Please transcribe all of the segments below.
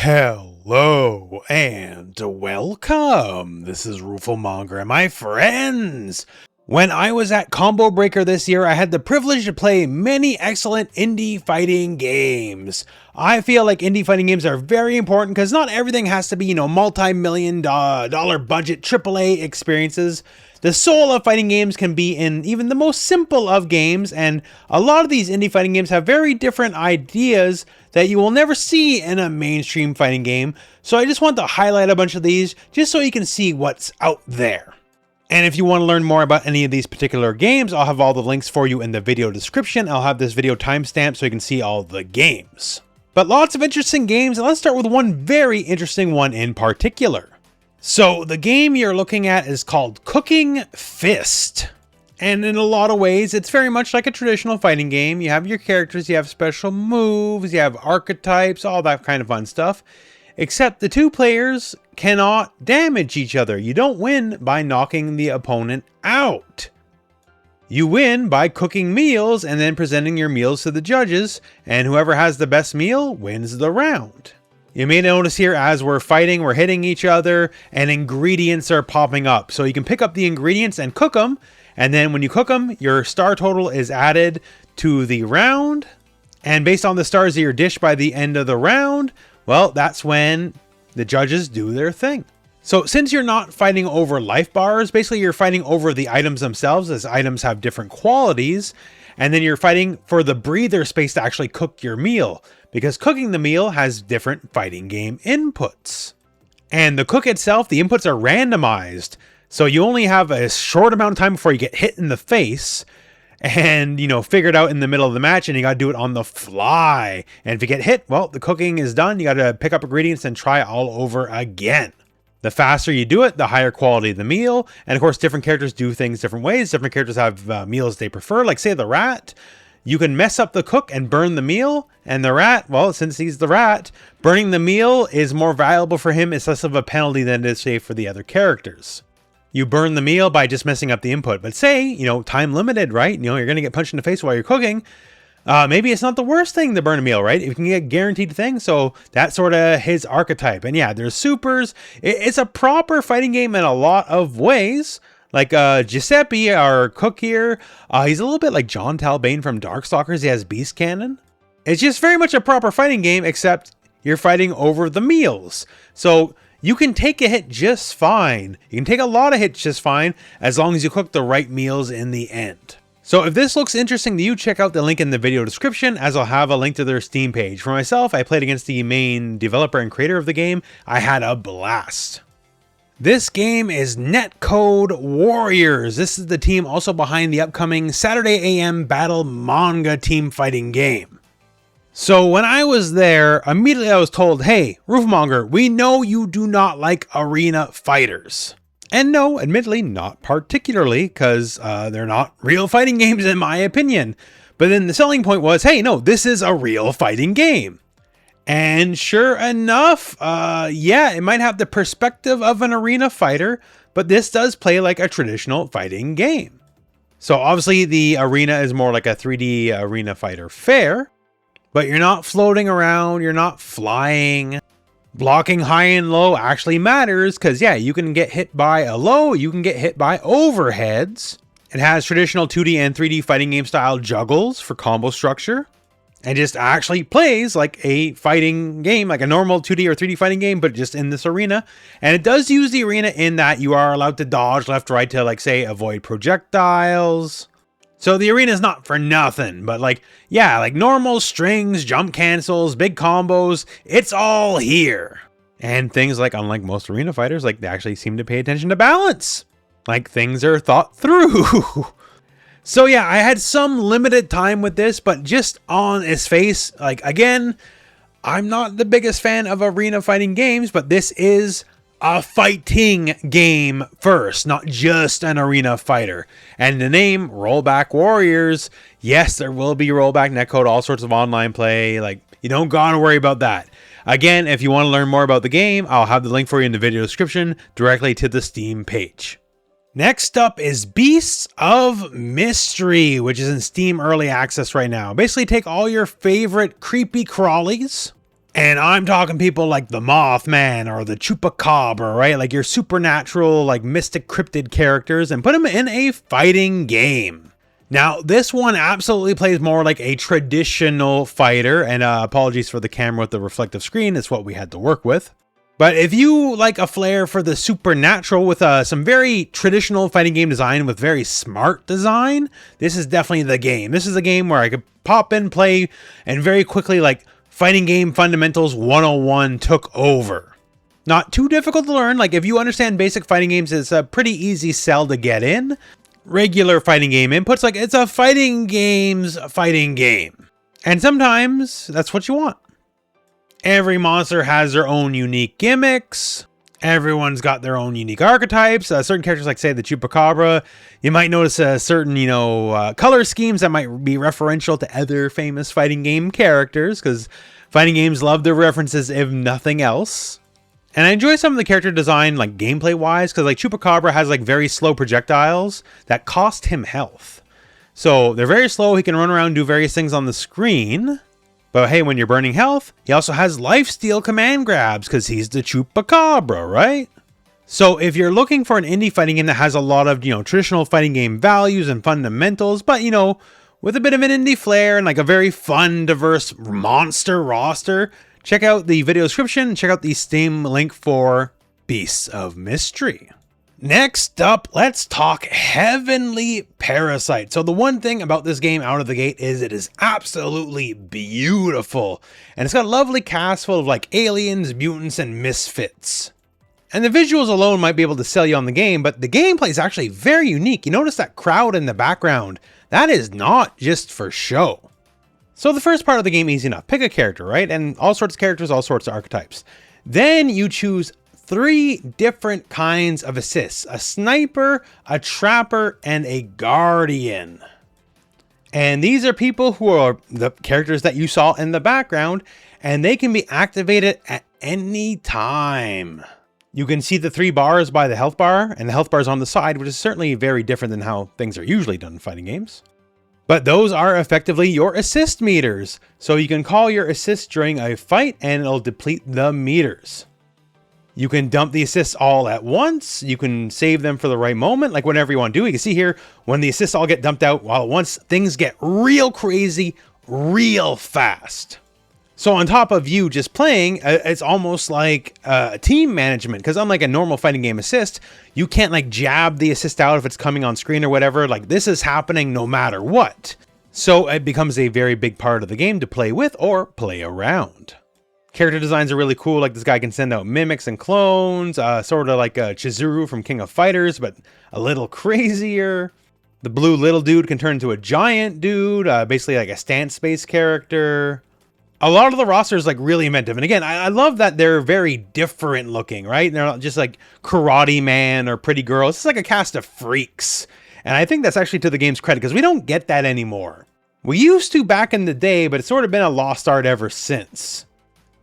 Hello and welcome. This is Rooflemonger and my friends. When I was at Combo Breaker this year, I had the privilege to play many excellent indie fighting games. I feel like indie fighting games are very important because not everything has to be, multi-million dollar budget AAA experiences. The soul of fighting games can be in even the most simple of games, and a lot of these indie fighting games have very different ideas that you will never see in a mainstream fighting game. So I just want to highlight a bunch of these just so you can see what's out there. And if you want to learn more about any of these particular games, I'll have all the links for you in the video description. I'll have this video timestamped so you can see all the games. But lots of interesting games, and let's start with one very interesting one in particular. So the game you're looking at is called Cooking Fist. And in a lot of ways, it's very much like a traditional fighting game. You have your characters, you have special moves, you have archetypes, all that kind of fun stuff. Except the two players cannot damage each other. You don't win by knocking the opponent out. You win by cooking meals and then presenting your meals to the judges, and whoever has the best meal wins the round. You may notice here as we're fighting, we're hitting each other and ingredients are popping up. So you can pick up the ingredients and cook them. And then when you cook them, your star total is added to the round. And based on the stars of your dish by the end of the round, well, that's when the judges do their thing. So since you're not fighting over life bars, basically you're fighting over the items themselves, as items have different qualities. And then you're fighting for the breather space to actually cook your meal, because cooking the meal has different fighting game inputs. And the cook itself, the inputs are randomized. So you only have a short amount of time before you get hit in the face and, figure it out in the middle of the match, and you got to do it on the fly. And if you get hit, well, the cooking is done. You got to pick up ingredients and try all over again. The faster you do it, the higher quality the meal. And of course, different characters do things different ways. Different characters have meals they prefer. Like say the rat, you can mess up the cook and burn the meal. And the rat, well, since he's the rat, burning the meal is more valuable for him. It's less of a penalty than it is, say, for the other characters. You burn the meal by just messing up the input. But say, time limited, right? You're going to get punched in the face while you're cooking. Maybe it's not the worst thing to burn a meal, right? You can get guaranteed things, so that's sort of his archetype. And yeah, there's supers. It's a proper fighting game in a lot of ways. Like Giuseppe, our cook here, he's a little bit like John Talbane from Darkstalkers. He has Beast Cannon. It's just very much a proper fighting game, except you're fighting over the meals. So you can take a hit just fine. You can take a lot of hits just fine, as long as you cook the right meals in the end. So if this looks interesting to you, check out the link in the video description, as I'll have a link to their Steam page. For myself, I played against the main developer and creator of the game. I had a blast. This game is Netcode Warriors. This is the team also behind the upcoming Saturday AM Battle manga team fighting game. So when I was there, immediately I was told, hey, Rooflemonger, we know you do not like arena fighters. And no, admittedly, not particularly, because they're not real fighting games in my opinion. But then the selling point was, hey, no, this is a real fighting game. And sure enough, yeah, it might have the perspective of an arena fighter, but this does play like a traditional fighting game. So obviously the arena is more like a 3D arena fighter fare, but you're not floating around, you're not flying. Blocking high and low actually matters because, yeah, you can get hit by a low, you can get hit by overheads. It has traditional 2D and 3D fighting game style juggles for combo structure. And just actually plays like a fighting game, like a normal 2D or 3D fighting game, but just in this arena. And it does use the arena in that you are allowed to dodge left, right to, like, say, avoid projectiles. So the arena is not for nothing, but like normal strings, jump cancels, big combos, it's all here. And things like, unlike most arena fighters, like they actually seem to pay attention to balance. Like things are thought through. So yeah, I had some limited time with this, but just on its face, like again, I'm not the biggest fan of arena fighting games, but this is a fighting game first, not just an arena fighter. And the name, Rollback Warriors, yes, there will be rollback netcode, all sorts of online play. Like, you don't gotta worry about that. Again, if you want to learn more about the game, I'll have the link for you in the video description directly to the Steam page. Next up is Beasts of Mystery, which is in Steam Early Access right now. Basically take all your favorite creepy crawlies, And I'm talking people like the Mothman or the Chupacabra, right? Like your supernatural, like mystic cryptid characters, and put them in a fighting game. Now, this one absolutely plays more like a traditional fighter, and apologies for the camera with the reflective screen, it's what we had to work with. But if you like a flair for the supernatural with some very traditional fighting game design with very smart design, this is definitely the game. This is a game where I could pop in, play, and very quickly, like, fighting game fundamentals 101 took over. Not too difficult to learn. Like, if you understand basic fighting games, it's a pretty easy sell to get in. Regular fighting game inputs, like, it's a fighting game. And sometimes that's what you want. Every monster has their own unique gimmicks. Everyone's got their own unique archetypes. Certain characters, like say the Chupacabra, you might notice certain, color schemes that might be referential to other famous fighting game characters, because fighting games love their references if nothing else. And I enjoy some of the character design, like gameplay wise, because like Chupacabra has like very slow projectiles that cost him health. So they're very slow. He can run around and do various things on the screen. But hey, when you're burning health, he also has lifesteal command grabs because he's the Chupacabra, right? So if you're looking for an indie fighting game that has a lot of, traditional fighting game values and fundamentals, but, with a bit of an indie flair and like a very fun, diverse monster roster, check out the video description and check out the Steam link for Beasts of Mystery. Next up, let's talk Heavenly Parasite. So the one thing about this game out of the gate is it is absolutely beautiful. And it's got a lovely cast full of like aliens, mutants, and misfits. And the visuals alone might be able to sell you on the game, but the gameplay is actually very unique. You notice that crowd in the background. That is not just for show. So the first part of the game, easy enough. Pick a character, right? And all sorts of characters, all sorts of archetypes. Then you choose 3 different kinds of assists: a sniper, a trapper, and a guardian. And these are people who are the characters that you saw in the background, and they can be activated at any time. You can see the 3 bars by the health bar, and the health bar is on the side, which is certainly very different than how things are usually done in fighting games. But those are effectively your assist meters. So you can call your assist during a fight and it'll deplete the meters. You can dump the assists all at once. You can save them for the right moment, like whenever you want to do. You can see here, when the assists all get dumped out all at once, things get real crazy, real fast. So on top of you just playing, it's almost like team management, because unlike a normal fighting game assist, you can't like jab the assist out if it's coming on screen or whatever. Like, this is happening no matter what. So it becomes a very big part of the game to play with or play around. Character designs are really cool. Like, this guy can send out mimics and clones, sort of like Chizuru from King of Fighters, but a little crazier. The blue little dude can turn into a giant dude, basically like a stance-based character. A lot of the roster is like really inventive. And again, I love that they're very different looking, right? They're not just like Karate Man or Pretty Girl. It's like a cast of freaks. And I think that's actually to the game's credit, because we don't get that anymore. We used to back in the day, but it's sort of been a lost art ever since.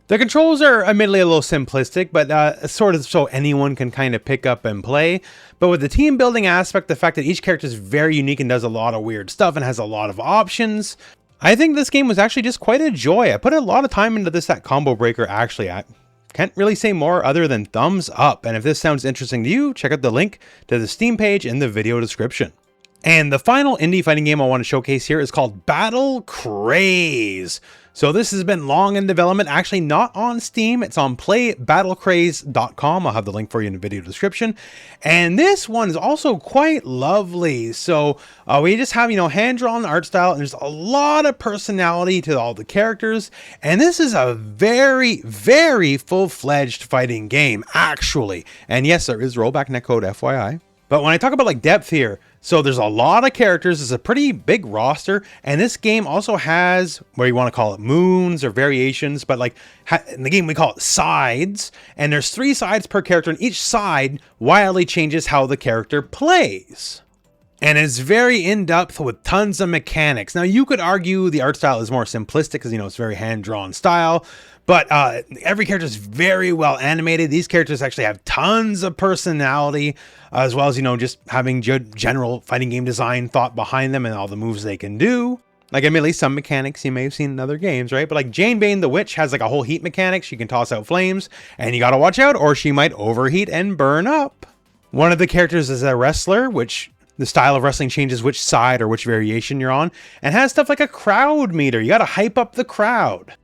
The controls are admittedly a little simplistic, but sort of so anyone can kind of pick up and play. But with the team building aspect, the fact that each character is very unique and does a lot of weird stuff and has a lot of options, I think this game was actually just quite a joy. I put a lot of time into this at Combo Breaker, actually. I can't really say more other than thumbs up. And if this sounds interesting to you, check out the link to the Steam page in the video description. And the final indie fighting game I want to showcase here is called Battle Craze. So this has been long in development, actually not on Steam. It's on playbattlecraze.com. I'll have the link for you in the video description. And this one is also quite lovely. So we just have, hand-drawn art style, and there's a lot of personality to all the characters. And this is a very, very full-fledged fighting game, actually. And yes, there is rollback netcode, FYI. But when I talk about like depth here, so there's a lot of characters, it's a pretty big roster, and this game also has, where you want to call it, moons or variations, but like in the game we call it sides, and there's 3 sides per character, and each side wildly changes how the character plays. And it's very in-depth with tons of mechanics. Now, you could argue the art style is more simplistic because, it's very hand-drawn style, but every character is very well animated. These characters actually have tons of personality, as well as, just having general fighting game design thought behind them and all the moves they can do. Like, admittedly, some mechanics you may have seen in other games, right? But like Jane Bane the Witch has like a whole heat mechanic. She can toss out flames, and you gotta watch out or she might overheat and burn up. One of the characters is a wrestler, which the style of wrestling changes which side or which variation you're on, and has stuff like a crowd meter. You gotta hype up the crowd.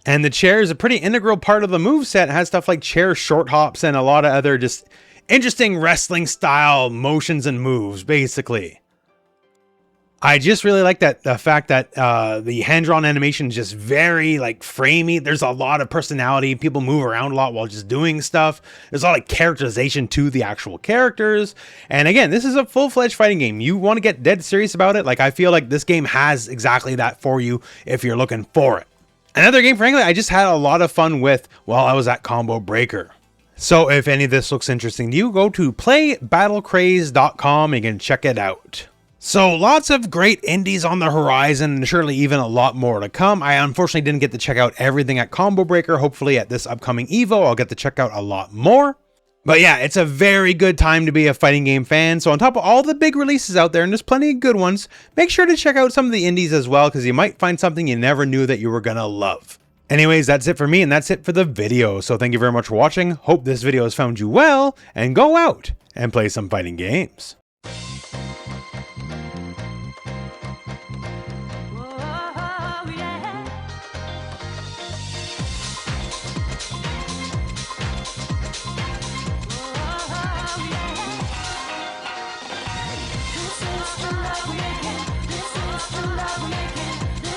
And the chair is a pretty integral part of the moveset. It has stuff like chair short hops and a lot of other just interesting wrestling style motions and moves, basically. I just really like that the fact that the hand-drawn animation is just very like framey. There's a lot of personality. People move around a lot while just doing stuff. There's a lot of characterization to the actual characters. And again, this is a full-fledged fighting game. You want to get dead serious about it. Like, I feel like this game has exactly that for you if you're looking for it. Another game, frankly, I just had a lot of fun with while I was at Combo Breaker. So if any of this looks interesting to you, go to playbattlecraze.com and you can check it out. So lots of great indies on the horizon, and surely even a lot more to come. I unfortunately didn't get to check out everything at Combo Breaker. Hopefully at this upcoming Evo, I'll get to check out a lot more. But yeah, it's a very good time to be a fighting game fan. So on top of all the big releases out there, and there's plenty of good ones, make sure to check out some of the indies as well, because you might find something you never knew that you were gonna love. Anyways, that's it for me, and that's it for the video. So thank you very much for watching. Hope this video has found you well, and go out and play some fighting games.